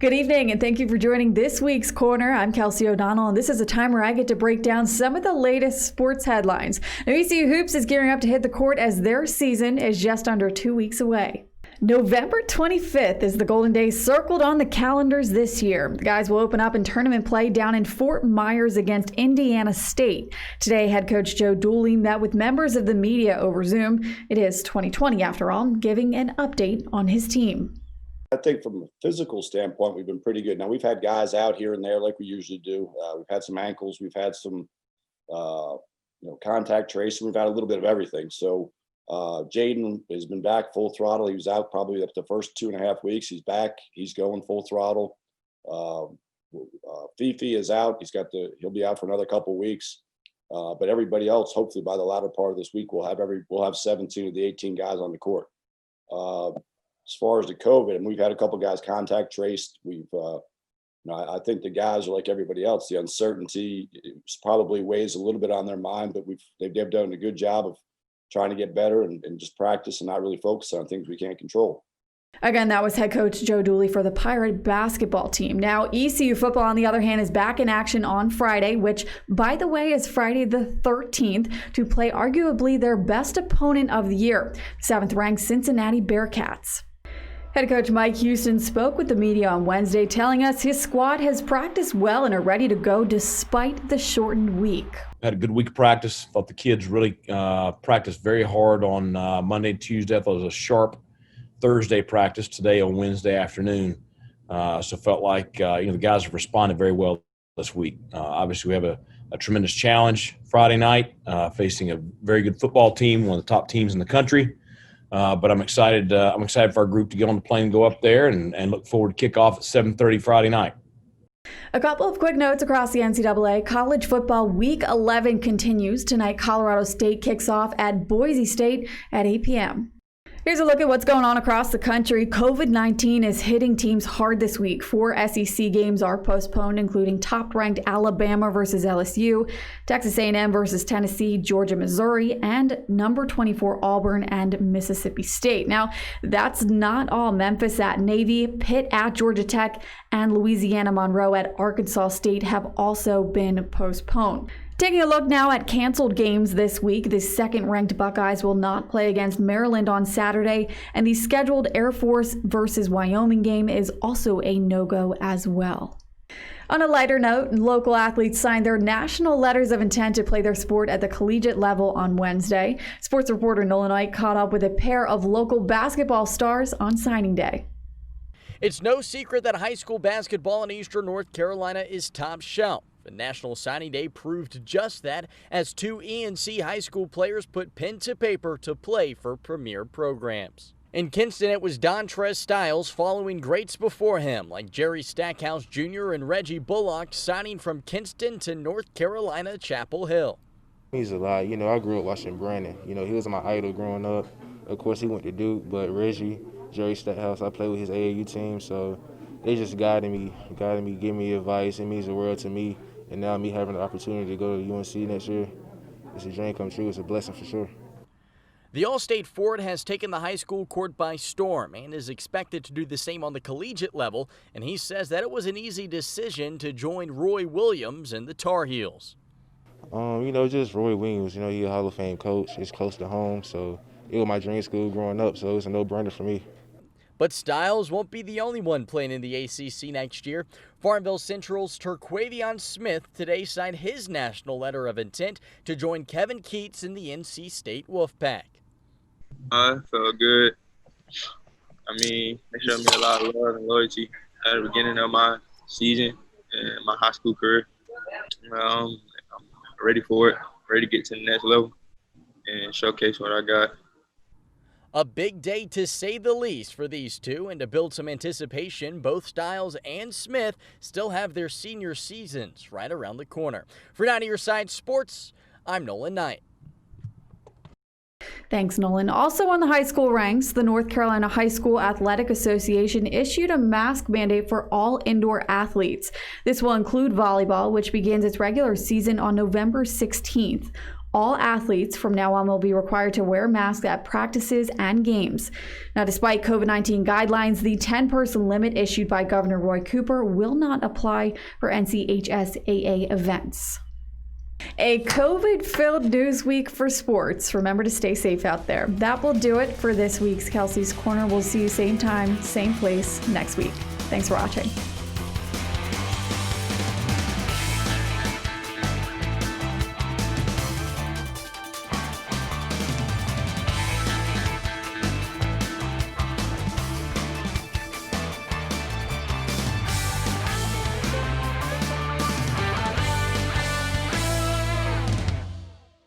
Good evening, and thank you for joining this week's Corner. I'm Kelci O'Donnell, and this is a time where I get to break down some of the latest sports headlines. Now, ECU Hoops is gearing up to hit the court as their season is just under 2 weeks away. November 25th is the Golden Days circled on the calendars this year. The guys will open up in tournament play down in Fort Myers against Indiana State. Today, head coach Joe Dooley met with members of the media over Zoom. It is 2020 after all, giving an update on his team. I think from a physical standpoint, we've been pretty good. Now, we've had guys out here and there like we usually do. We've had some ankles. We've had some, contact tracing. We've had a little bit of everything. So Jaden has been back full throttle. He was out probably up the first 2.5 weeks. He's back. He's going full throttle. Fifi is out. He'll be out for another couple of weeks. But everybody else, hopefully by the latter part of this week, we'll have 17 of the 18 guys on the court. As far as the COVID, and we've had a couple of guys contact traced. I think the guys are like everybody else. The uncertainty probably weighs a little bit on their mind, but they've done a good job of trying to get better and just practice and not really focus on things we can't control. Again, that was head coach Joe Dooley for the Pirate basketball team. Now, ECU football, on the other hand, is back in action on Friday, which, by the way, is Friday the 13th, to play arguably their best opponent of the year, 7th-ranked Cincinnati Bearcats. Head coach Mike Houston spoke with the media on Wednesday, telling us his squad has practiced well and are ready to go despite the shortened week. Had a good week of practice. Thought the kids really practiced very hard on Monday and Tuesday. I thought it was a sharp Thursday practice today on Wednesday afternoon. So felt like the guys have responded very well this week. Obviously, we have a tremendous challenge Friday night, facing a very good football team, one of the top teams in the country. But I'm excited. I'm excited for our group to get on the plane and go up there and look forward to kickoff at 7:30 Friday night. A couple of quick notes across the NCAA. College football Week 11 continues. Tonight, Colorado State kicks off at Boise State at 8 p.m. Here's a look at what's going on across the country. COVID-19 is hitting teams hard this week. 4 SEC games are postponed, including top-ranked Alabama versus LSU, Texas A&M versus Tennessee, Georgia, Missouri, and number 24 Auburn and Mississippi State. Now, that's not all. Memphis at Navy, Pitt at Georgia Tech, and Louisiana Monroe at Arkansas State have also been postponed. Taking a look now at canceled games this week, the 2nd-ranked Buckeyes will not play against Maryland on Saturday, and the scheduled Air Force versus Wyoming game is also a no-go as well. On a lighter note, local athletes signed their national letters of intent to play their sport at the collegiate level on Wednesday. Sports reporter Nolan Knight caught up with a pair of local basketball stars on signing day. It's no secret that high school basketball in Eastern North Carolina is top shelf. The National Signing Day proved just that, as 2 ENC high school players put pen to paper to play for premier programs. In Kinston, it was Dontrez Styles following greats before him, like Jerry Stackhouse Jr. and Reggie Bullock, signing from Kinston to North Carolina Chapel Hill. Means a lot. I grew up watching Brandon. He was my idol growing up. Of course, he went to Duke, but Reggie, Jerry Stackhouse, I played with his AAU team, so they just guided me, giving me advice. It means the world to me. And now me having the opportunity to go to UNC next year, it's a dream come true. It's a blessing for sure. The All-State Ford has taken the high school court by storm and is expected to do the same on the collegiate level, and he says that it was an easy decision to join Roy Williams and the Tar Heels. Just Roy Williams. He's a Hall of Fame coach. It's close to home, so it was my dream school growing up, so it's a no-brainer for me. But Styles won't be the only one playing in the ACC next year. Farmville Central's Terquavion Smith today signed his national letter of intent to join Kevin Keats in the NC State Wolfpack. It felt good. They showed me a lot of love and loyalty at the beginning of my season and my high school career. I'm ready for it, ready to get to the next level and showcase what I got. A big day to say the least for these two, and to build some anticipation, both Styles and Smith still have their senior seasons right around the corner. For 90 Your Side Sports, I'm Nolan Knight. Thanks, Nolan. Also on the high school ranks, the North Carolina High School Athletic Association issued a mask mandate for all indoor athletes. This will include volleyball, which begins its regular season on November 16th. All athletes from now on will be required to wear masks at practices and games. Now, despite COVID-19 guidelines, the 10-person limit issued by Governor Roy Cooper will not apply for NCHSAA events. A COVID-filled news week for sports. Remember to stay safe out there. That will do it for this week's Kelci's Corner. We'll see you same time, same place next week. Thanks for watching.